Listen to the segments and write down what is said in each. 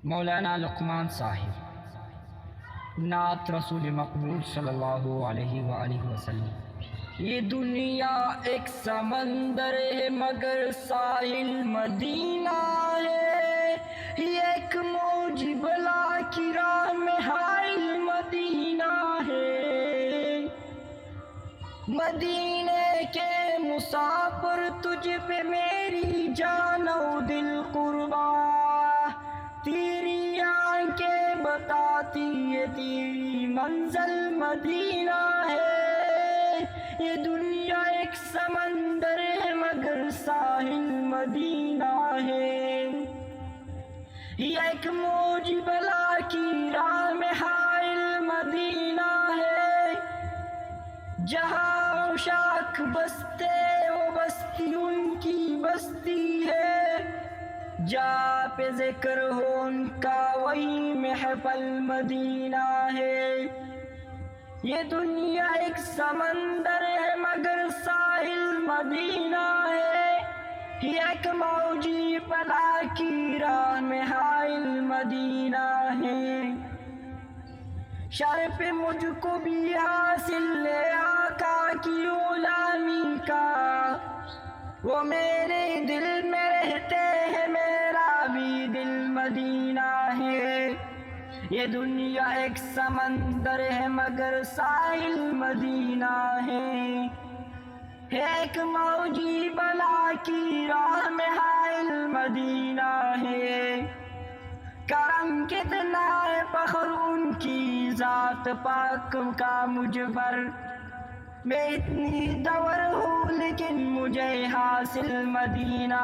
مولانا لقمان صاحب، نعت رسول مقبول صلی اللہ علیہ وآلہ وسلم۔ یہ دنیا ایک سمندر ہے مگر ساحل مدینہ ہے، یہ ایک موج بلا کی راہ میں حائل مدینہ ہے۔ مدینے کے مسافر تجھ پہ میری جان و دل قرباں، تیری آنکھیں بتاتی ہے تیری منزل مدینہ ہے۔ یہ دنیا ایک سمندر ہے مگر ساحل مدینہ ہے، یہ ایک موج بلا کی راہ میں حائل مدینہ ہے۔ جہاں عشاق بستے وہ بستی ان کی بستی ہے، جہاں پہ ذکر ہو ان کا وہی محفل مدینہ ہے۔ یہ دنیا ایک سمندر ہے مگر ساحل مدینہ ہے، یہ ایک موجی بلا کی راہ میں حائل مدینہ ہے۔ شرف مجھ کو بھی حاصل ہے آقا کی غلامی کا، وہ میرے دل میں رہتے ہیں میرا بھی دل مدینہ ہے۔ یہ دنیا ایک سمندر ہے مگر ساحل مدینہ ہے، ایک موجی بلا کی راہ میں حائل مدینہ ہے۔ کرم کتنا ہے فخر ان کی ذات پاک کا مجھ پر، میں اتنی دور ہوں لیکن مجھے حاصل مدینہ۔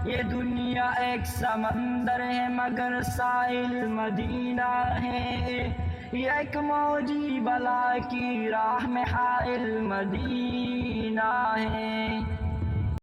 یہ دنیا ایک سمندر ہے مگر ساحل مدینہ ہے، یہ ایک موجی بلا کی راہ میں حائل مدینہ ہے۔